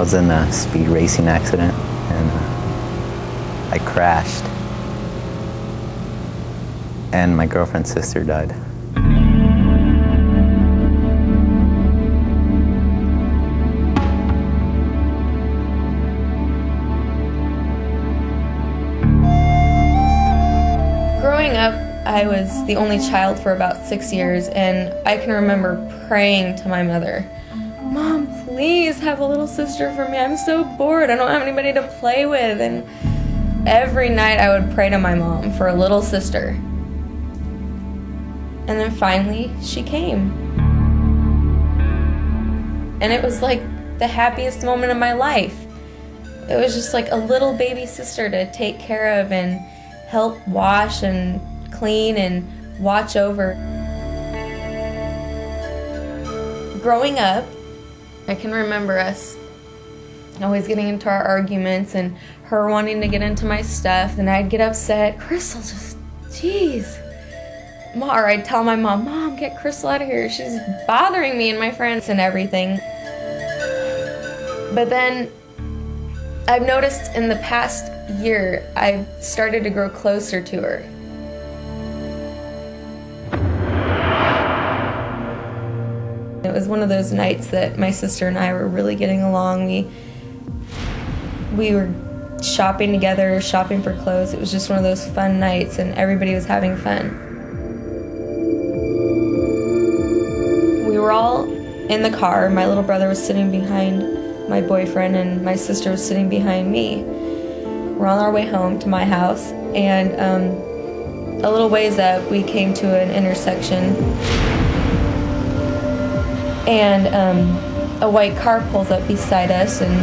was in a speed racing accident and I crashed. And my girlfriend's sister died. Growing up, I was the only child for about 6 years, and I can remember praying to my mother, "Mom, please have a little sister for me. I'm so bored. I don't have anybody to play with." And every night I would pray to my mom for a little sister. And then finally, she came. And it was like the happiest moment of my life. It was just like a little baby sister to take care of and help wash and clean and watch over. Growing up, I can remember us always getting into our arguments and her wanting to get into my stuff, and I'd get upset. "Crystal, just, jeez." Or I'd tell my mom, "Mom, get Crystal out of here. She's bothering me and my friends and everything." But then I've noticed in the past year, I've started to grow closer to her. It was one of those nights that my sister and I were really getting along. We were shopping together, shopping for clothes. It was just one of those fun nights, and everybody was having fun. We were all in the car. My little brother was sitting behind my boyfriend, and my sister was sitting behind me. We're on our way home to my house, and a little ways up, we came to an intersection, and a white car pulls up beside us and,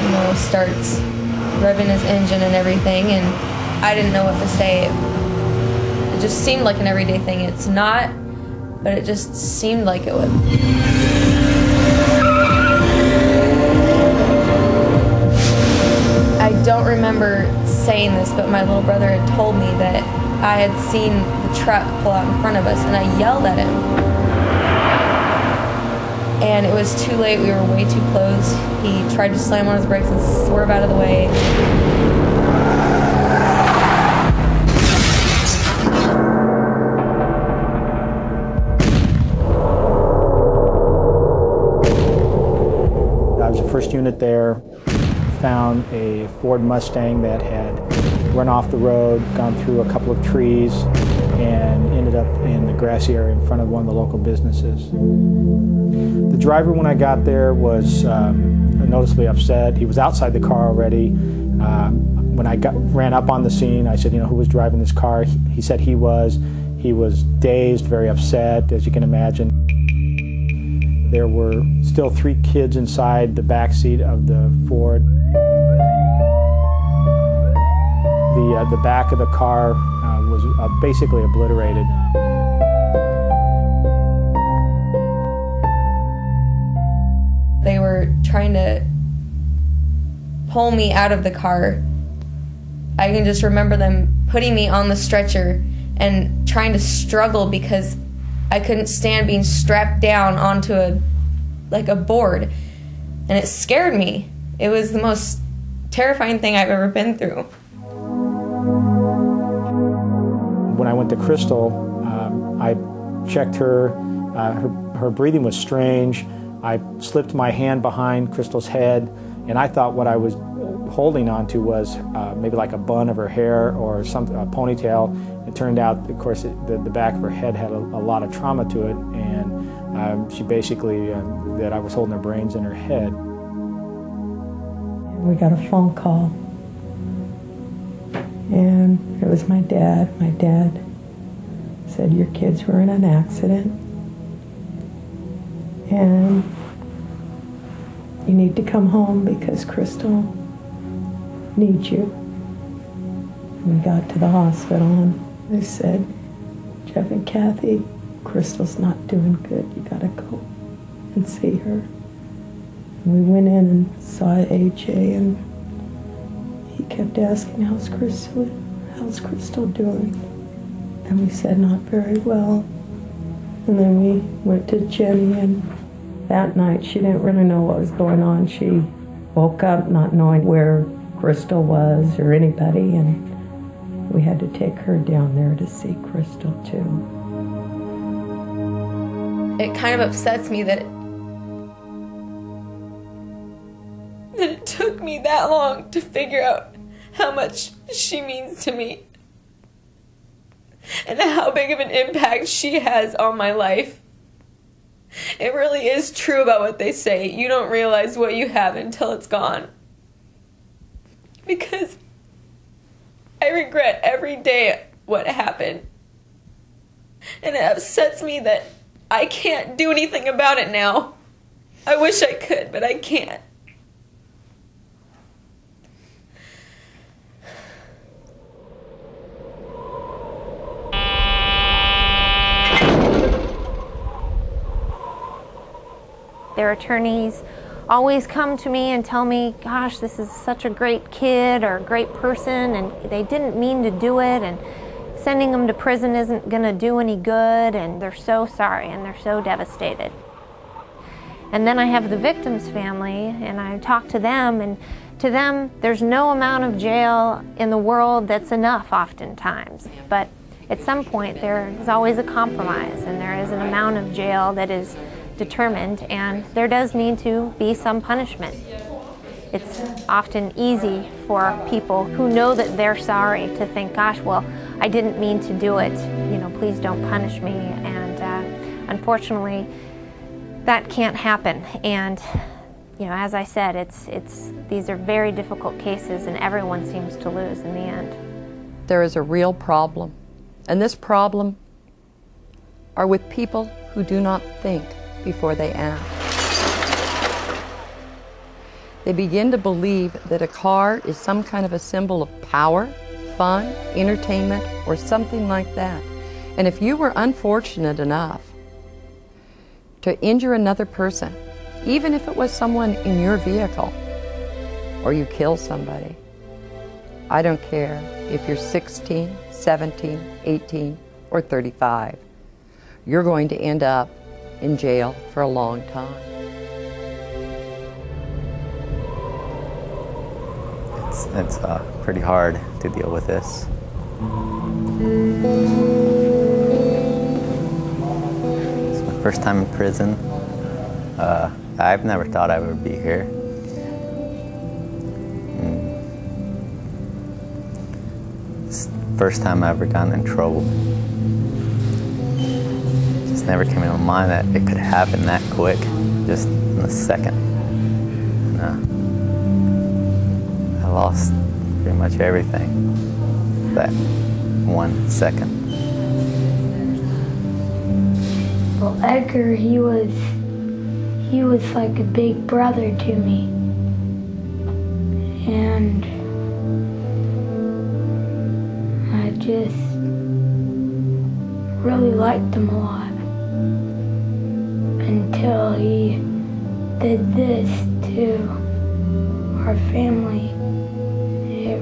you know, starts revving his engine and everything, and I didn't know what to say. It just seemed like an everyday thing. It's not, but it just seemed like it was. I don't remember saying this, but my little brother had told me that I had seen the truck pull out in front of us, and I yelled at him. And it was too late. We were way too close. He tried to slam on his brakes and swerve out of the way. I was the first unit there. Found a Ford Mustang that had run off the road, gone through a couple of trees, and ended up in the grassy area in front of one of the local businesses. The driver, when I got there, was noticeably upset. He was outside the car already. When I ran up on the scene, I said, "You know, who was driving this car?" He said he was. He was dazed, very upset, as you can imagine. There were still 3 kids inside the back seat of the Ford. The back of the car was basically obliterated. They were trying to pull me out of the car. I can just remember them putting me on the stretcher and trying to struggle because I couldn't stand being strapped down onto a board, and it scared me. It was the most terrifying thing I've ever been through. When I went to Crystal, I checked her. Her breathing was strange. I slipped my hand behind Crystal's head, and I thought what I was holding onto was maybe like a bun of her hair or a ponytail. It turned out, of course, the back of her head had a lot of trauma to it, and she basically, that I was holding her brains in her head. We got a phone call, and it was my dad. My dad said, "Your kids were in an accident, and you need to come home because Crystal needs you." We got to the hospital, and they said, "Jeff and Kathy, Crystal's not doing good. You gotta go and see her." And we went in and saw AJ, and he kept asking, how's Crystal doing? And we said, "Not very well." And then we went to Jenny, and That night, she didn't really know what was going on. She woke up not knowing where Crystal was or anybody, and we had to take her down there to see Crystal, too. It kind of upsets me that it took me that long to figure out how much she means to me and how big of an impact she has on my life. It really is true about what they say. You don't realize what you have until it's gone. Because I regret every day what happened. And it upsets me that I can't do anything about it now. I wish I could, but I can't. Their attorneys always come to me and tell me, gosh, this is such a great kid or a great person, and they didn't mean to do it, and sending them to prison isn't going to do any good, and they're so sorry and they're so devastated. And then I have the victim's family, and I talk to them, and to them, there's no amount of jail in the world that's enough oftentimes. But at some point, there is always a compromise, and there is an amount of jail that is determined, and there does need to be some punishment. It's often easy for people who know that they're sorry to think, gosh, well, I didn't mean to do it, you know, please don't punish me. And unfortunately, that can't happen. And you know, as I said, these are very difficult cases, and everyone seems to lose in the end. There is a real problem, and this problem are with people who do not think before they act. They begin to believe that a car is some kind of a symbol of power, fun, entertainment, or something like that. And if you were unfortunate enough to injure another person, even if it was someone in your vehicle, or you kill somebody, I don't care if you're 16, 17, 18, or 35, you're going to end up in jail for a long time. It's pretty hard to deal with this. It's my first time in prison. I've never thought I would be here. It's the first time I ever gotten in trouble. Just never came in my mind that it could happen that quick, just in a second. I lost pretty much everything that 1 second. Well, Edgar, he was like a big brother to me. And I just really liked him a lot. Until he did this to our family. It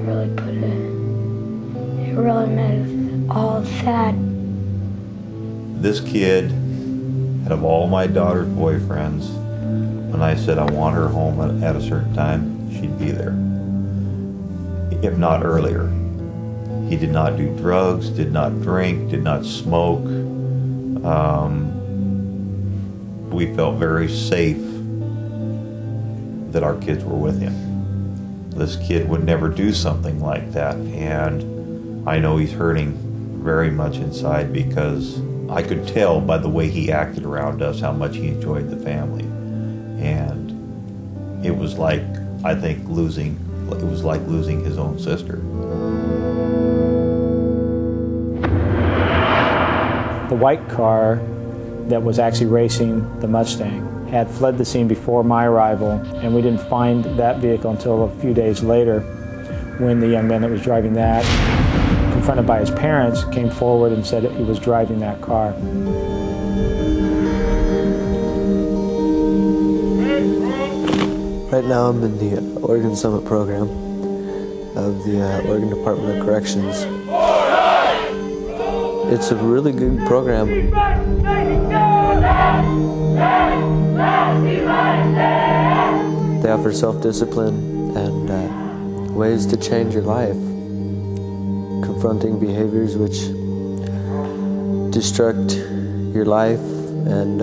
really made us all sad. This kid, out of all my daughter's boyfriends, when I said I want her home at a certain time, she'd be there, if not earlier. He did not do drugs, did not drink, did not smoke. We felt very safe that our kids were with him. This kid would never do something like that, and I know he's hurting very much inside because I could tell by the way he acted around us how much he enjoyed the family. And it was like, I think, losing his own sister. The white car that was actually racing the Mustang had fled the scene before my arrival, and we didn't find that vehicle until a few days later, when the young man that was driving that, confronted by his parents, came forward and said that he was driving that car. Right now I'm in the Oregon Summit program of the Oregon Department of Corrections. It's a really good program. They offer self-discipline and ways to change your life, confronting behaviors which destruct your life and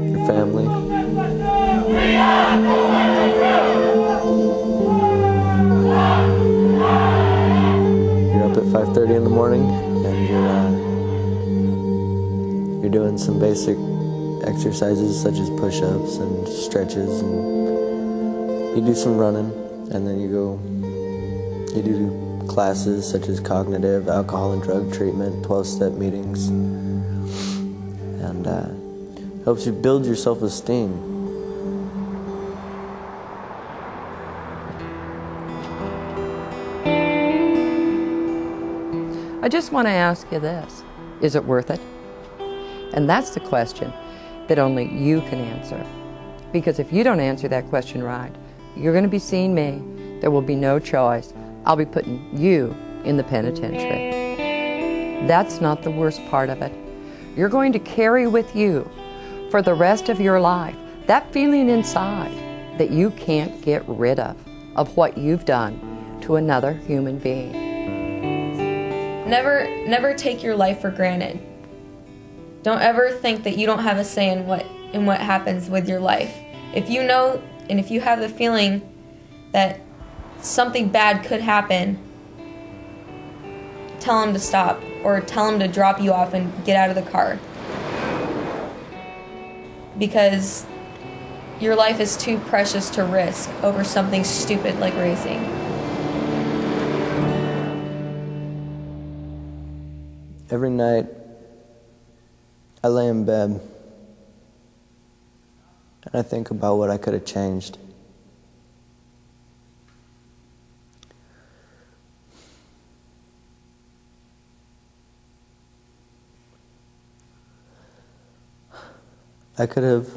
your family. You're up at 5:30 in the morning and you're doing some basic exercises such as push-ups and stretches, and you do some running, and then you do classes such as cognitive, alcohol and drug treatment, 12-step meetings, and helps you build your self-esteem. I just want to ask you this. Is it worth it? And that's the question that only you can answer. Because if you don't answer that question right, you're going to be seeing me. There will be no choice. I'll be putting you in the penitentiary. That's not the worst part of it. You're going to carry with you for the rest of your life that feeling inside that you can't get rid of what you've done to another human being. Never take your life for granted. Don't ever think that you don't have a say in what happens with your life. If you know and if you have the feeling that something bad could happen, tell them to stop or tell them to drop you off and get out of the car. Because your life is too precious to risk over something stupid like racing. Every night, I lay in bed and I think about what I could have changed. I could have